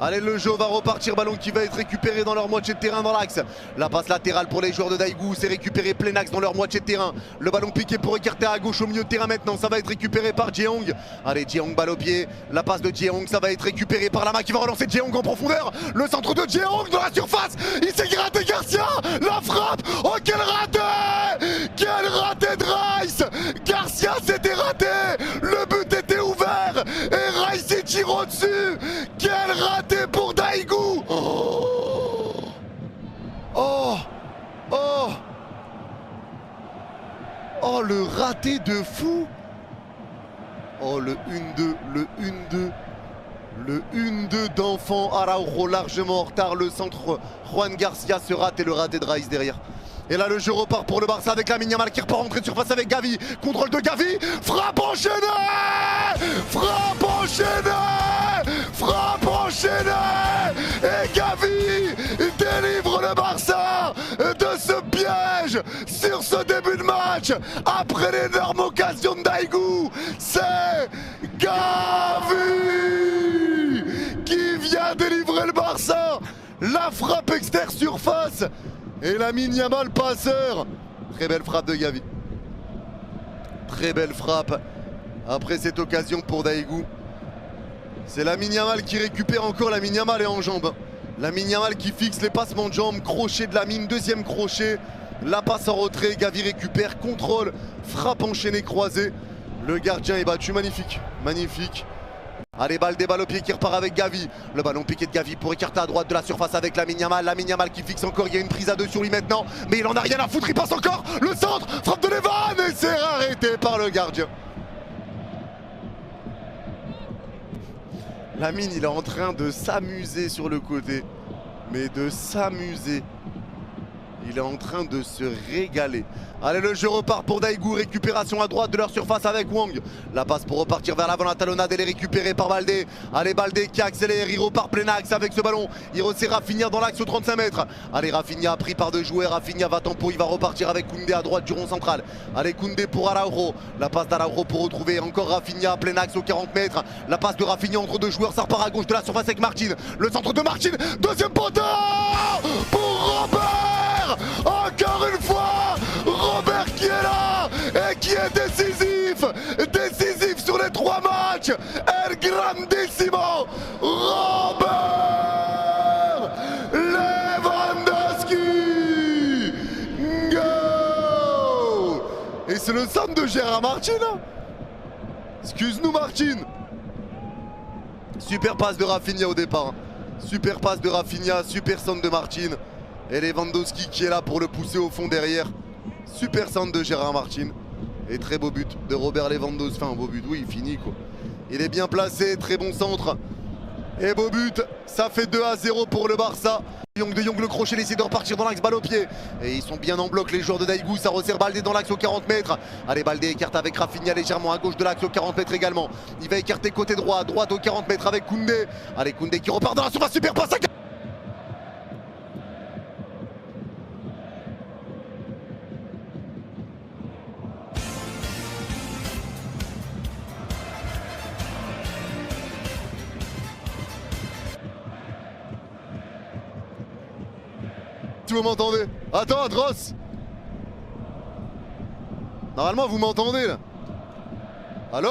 Allez, le jeu va repartir, ballon qui va être récupéré dans leur moitié de terrain dans l'axe. La passe latérale pour les joueurs de Daegu, c'est récupéré plein axe dans leur moitié de terrain. Le ballon piqué pour écarter à gauche au milieu de terrain maintenant, ça va être récupéré par Jeong. Allez, Jeong balle au pied, la passe de Jeong, ça va être récupéré par Lama qui va relancer Jeong en profondeur. Le centre de Jeong dans la surface, il s'est gratté Garcia, la frappe, oh quel raté! Quel raté de Rice! Garcia s'était raté, le but était ouvert et Rice s'est tiré au-dessus. Quel raté pour Daegu! Oh! Oh! Oh! Oh, le raté de fou! Oh, le 1-2, le 1-2. Le 1-2 d'enfant, Araujo largement en retard, le centre Juan Garcia se rate et le raté de Rice derrière. Et là le jeu repart pour le Barça avec Lamine Yamal qui repart rentrer de surface avec Gavi. Contrôle de Gavi, frappe enchaînée! Frappe enchaînée! Frappe enchaînée! Et Gavi délivre le Barça de ce piège sur ce début de match. Après l'énorme occasion de Daegu, c'est Gavi qui vient délivrer le Barça. La frappe externe surface. Et Lamine Yamal passeur. Très belle frappe de Gavi. Très belle frappe. Après cette occasion pour Daegu. C'est Lamine Yamal qui récupère encore. Lamine Yamal est en jambes. Lamine Yamal qui fixe les passements de jambes. Crochet de Lamine, deuxième crochet. La passe en retrait. Gavi récupère, contrôle. Frappe enchaînée croisée. Le gardien est battu. Magnifique. Magnifique. Allez, balle au pied qui repart avec Gavi. Le ballon piqué de Gavi pour écarter à droite de la surface avec Lamine Yamal. Lamine Yamal qui fixe encore, il y a une prise à deux sur lui maintenant. Mais il en a rien à foutre, il passe encore. Le centre, frappe de Levan et c'est arrêté par le gardien. Lamine, il est en train de s'amuser sur le côté. Mais de s'amuser. Il est en train de se régaler. Allez, le jeu repart pour Daegu. Récupération à droite de leur surface avec Wang. La passe pour repartir vers l'avant. La talonnade, elle est récupérée par Baldé. Allez, Baldé qui accélère. Il repart plein axe avec ce ballon. Il resserre Rafinha dans l'axe aux 35 mètres. Allez, Rafinha pris par deux joueurs. Rafinha va tempo. Il va repartir avec Koundé à droite du rond central. Allez, Koundé pour Araujo. La passe d'Araujo pour retrouver encore Rafinha. Plein axe aux 40 mètres. La passe de Rafinha entre deux joueurs. Ça repart à gauche de la surface avec Martin. Le centre de Martin. Deuxième poteau pour Robert. Encore une fois, Robert qui est là et qui est décisif. Décisif sur les 3 matchs. El Grandissimo Robert Lewandowski. Go. Et c'est le centre de Gérard Martin. Excuse-nous Martin. Super passe de Rafinha au départ. Super passe de Rafinha, super centre de Martin. Et Lewandowski qui est là pour le pousser au fond derrière. Super centre de Gérard Martin. Et très beau but de Robert Lewandowski. Enfin, beau but, oui, il finit quoi. Il est bien placé, très bon centre. Et beau but, ça fait 2-0 pour le Barça. De Jong le crochet, il essaie de repartir dans l'axe, balle au pied. Et ils sont bien en bloc les joueurs de Daegu, ça resserre Baldé dans l'axe aux 40 mètres. Allez, Baldé écarte avec Rafinha légèrement à gauche de l'axe aux 40 mètres également. Il va écarter côté droit, droite aux 40 mètres avec Koundé. Allez, Koundé qui repart dans la surface, super passe à... Si vous m'entendez. Attends, Dross. Normalement, vous m'entendez là. Allô?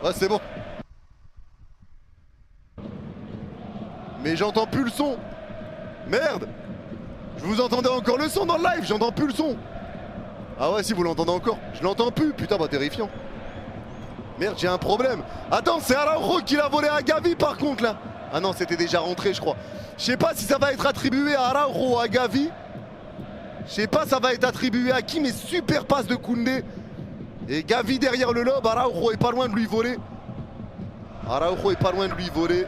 Ouais, c'est bon. Mais j'entends plus le son. Merde. Je vous entendais encore le son dans le live, j'entends plus le son. Ah ouais, si vous l'entendez encore. Je l'entends plus, putain, bah terrifiant. Merde, j'ai un problème. Attends, c'est Araujo qui l'a volé à Gavi par contre là. Ah non, c'était déjà rentré je crois. Je sais pas si ça va être attribué à Araujo ou à Gavi. Je sais pas ça va être attribué à qui, mais super passe de Koundé. Et Gavi derrière le lobe, Araujo est pas loin de lui voler. Araujo est pas loin de lui voler.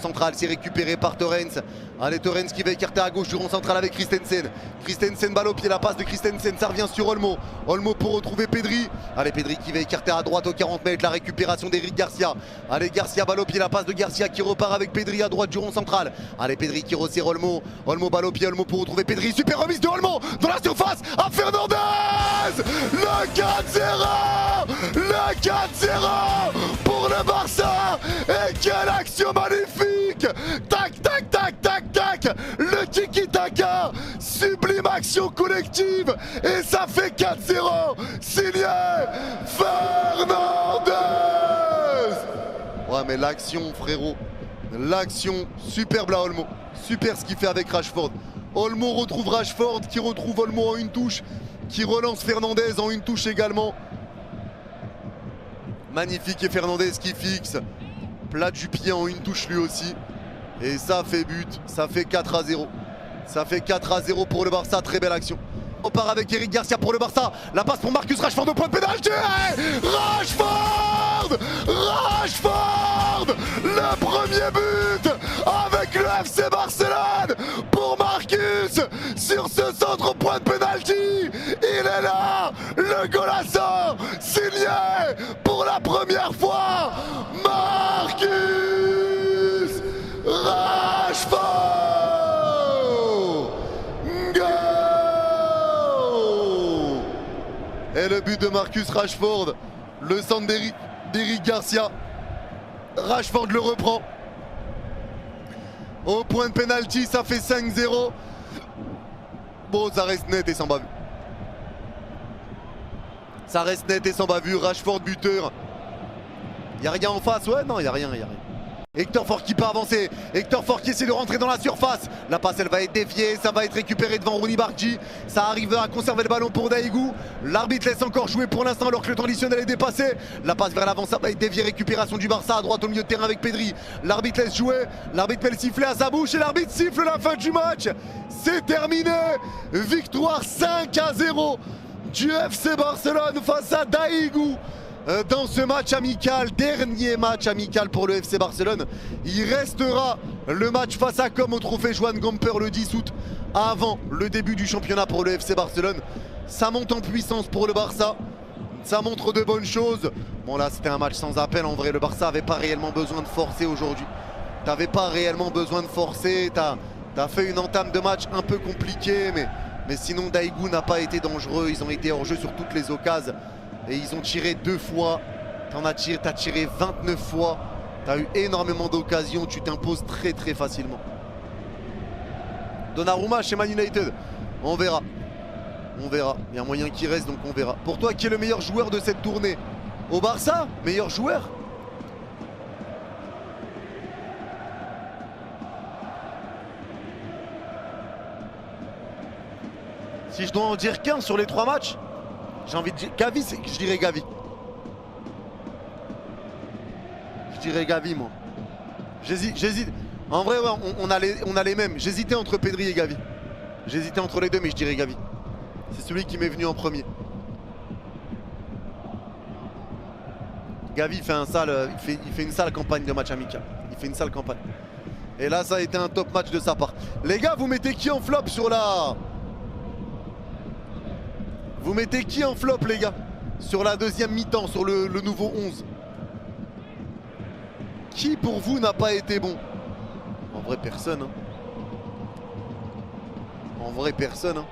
Central, c'est récupéré par Torrens. Allez, Torrens qui va écarter à gauche du rond central avec Christensen. Christensen, balle au pied, la passe de Christensen, ça revient sur Olmo. Olmo pour retrouver Pedri. Allez, Pedri qui va écarter à droite aux 40 mètres, la récupération d'Eric Garcia. Allez, Garcia, balle au pied, la passe de Garcia qui repart avec Pedri à droite du rond central. Allez, Pedri qui resserre Olmo. Olmo, balle au pied, Olmo pour retrouver Pedri. Super remise de Olmo dans la surface à Fernandez. Le 4-0. Le 4-0 pour le Barça. Et quelle action Attention, magnifique. Tac, tac, tac, tac, tac. Le tiki-taka. Sublime action collective. Et ça fait 4-0. Signé Fernandez. Ouais, mais l'action, frérot. L'action, superbe à Olmo. Super ce qu'il fait avec Rashford. Olmo retrouve Rashford, qui retrouve Olmo en une touche, qui relance Fernandez en une touche également. Magnifique, et Fernandez qui fixe. Plat du pied en une touche lui aussi. Et ça fait but, ça fait 4-0. Ça fait 4-0 pour le Barça, très belle action. On part avec Eric Garcia pour le Barça. La passe pour Marcus Rashford au point de pénalty. Rashford, Rashford, le premier but avec le FC Barcelone pour Marcus sur ce centre au point de pénalty. Il est là, le golasso signé pour la première fois. Marcus Rashford. Et le but de Marcus Rashford, le centre d'Eric Garcia. Rashford le reprend. Au point de pénalty, ça fait 5-0. Bon, ça reste net et sans bavure. Ça reste net et sans bavure. Rashford buteur. Y'a rien en face? Ouais, non, y'a rien, y'a rien. Hector Ford qui peut avancer, Hector Ford qui essaie de rentrer dans la surface. La passe elle va être déviée, ça va être récupéré devant Rooney Bargi. Ça arrive à conserver le ballon pour Daigou. L'arbitre laisse encore jouer pour l'instant alors que le temps additionnel est dépassé. La passe vers l'avant, ça va être dévié, récupération du Barça à droite au milieu de terrain avec Pedri. L'arbitre laisse jouer, l'arbitre met le sifflet à sa bouche et l'arbitre siffle la fin du match. C'est terminé, victoire 5-0 du FC Barcelone face à Daigou. Dans ce match amical, dernier match amical pour le FC Barcelone. Il restera le match face à Com au trophée Joan Gamper le 10 août avant le début du championnat pour le FC Barcelone. Ça monte en puissance pour le Barça, ça montre de bonnes choses. Bon là c'était un match sans appel, en vrai le Barça avait pas réellement besoin de forcer aujourd'hui. T'avais pas réellement besoin de forcer, t'as fait une entame de match un peu compliquée, mais sinon Daigou n'a pas été dangereux, ils ont été hors jeu sur toutes les occasions. Et ils ont tiré 2 fois, t'as tiré 29 fois, t'as eu énormément d'occasions, tu t'imposes très très facilement. Donnarumma chez Man United, on verra. On verra, il y a moyen qu'il reste donc on verra. Pour toi, qui est le meilleur joueur de cette tournée? Au Barça, meilleur joueur? Si je dois en dire qu'un sur les 3 matchs, j'ai envie de dire Gavi, je dirais Gavi. Je dirais Gavi moi. J'hésite. En vrai ouais, on a les mêmes. J'hésitais entre Pedri et Gavi. J'hésitais entre les deux mais je dirais Gavi. C'est celui qui m'est venu en premier. Gavi fait il fait une sale campagne de match amical. Il fait une sale campagne. Et là ça a été un top match de sa part. Les gars, vous mettez qui en flop sur la... Vous mettez qui en flop les gars? Sur la deuxième mi-temps, sur le nouveau 11. Qui pour vous n'a pas été bon? En vrai personne hein. En vrai personne hein.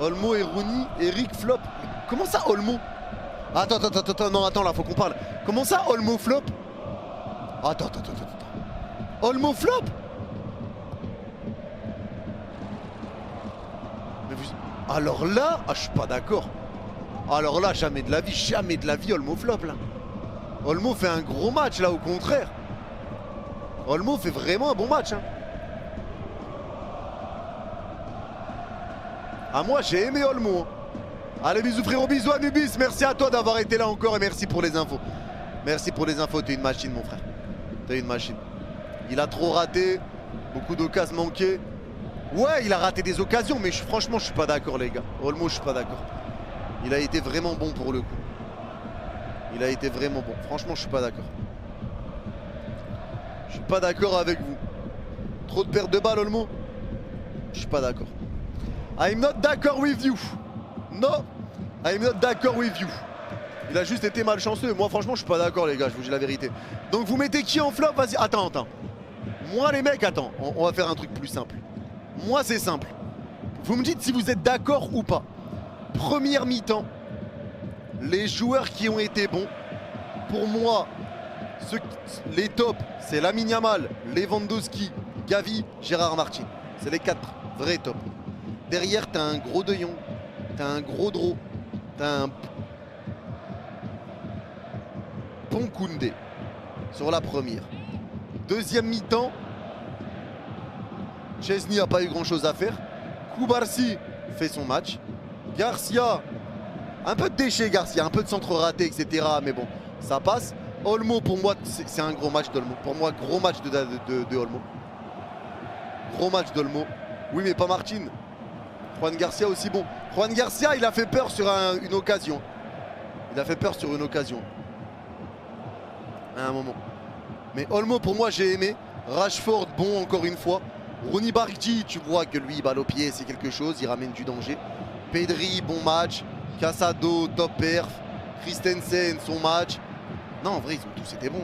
Olmo et Rooney, Eric flop. Comment ça Olmo? Attends, non attends là faut qu'on parle. Comment ça Olmo flop? Attends. Olmo flop? Alors là, je suis pas d'accord. Alors là, jamais de la vie, Olmo flop là. Olmo fait un gros match là, au contraire. Olmo fait vraiment un bon match. Hein. Ah moi, j'ai aimé Olmo. Hein. Allez, bisous frérot, bisous Anubis. Merci à toi d'avoir été là encore et merci pour les infos. Merci pour les infos, t'es une machine mon frère. T'es une machine. Il a trop raté, beaucoup d'occasions manquées. Ouais, il a raté des occasions, mais franchement, je suis pas d'accord, les gars. Olmo, je suis pas d'accord. Il a été vraiment bon pour le coup. Il a été vraiment bon. Franchement, je suis pas d'accord. Je suis pas d'accord avec vous. Trop de pertes de balles, Olmo. Je suis pas d'accord. I'm not d'accord with you. No, I'm not d'accord with you. Il a juste été malchanceux. Moi, franchement, je suis pas d'accord, les gars. Je vous dis la vérité. Donc, vous mettez qui en flop? Vas-y, attends. Moi, les mecs, attends. On va faire un truc plus simple. Moi, c'est simple. Vous me dites si vous êtes d'accord ou pas. Première mi-temps, les joueurs qui ont été bons, pour moi, les tops, c'est Lamine Yamal, Lewandowski, Gavi, Gérard Martin. C'est les 4 vrais tops. Derrière, t'as un gros De Jong, t'as un gros Dro, t'as un bon Koundé sur la première. Deuxième mi-temps, Chesney n'a pas eu grand-chose à faire. Koubarsi fait son match. Garcia, un peu de déchets Garcia, un peu de centre raté, etc. Mais bon, ça passe. Olmo, pour moi, c'est un gros match d'Olmo. Pour moi, gros match de Olmo. Gros match d'Olmo. Oui, mais pas Martin. Juan Garcia aussi bon. Juan Garcia, il a fait peur sur une occasion. Il a fait peur sur une occasion. À un moment. Mais Olmo, pour moi, j'ai aimé. Rashford, bon, encore une fois. Rooney Bargi, tu vois que lui, balle au pied, c'est quelque chose. Il ramène du danger. Pedri, bon match. Casado, top perf. Christensen, son match. Non, en vrai, ils ont tous été bons.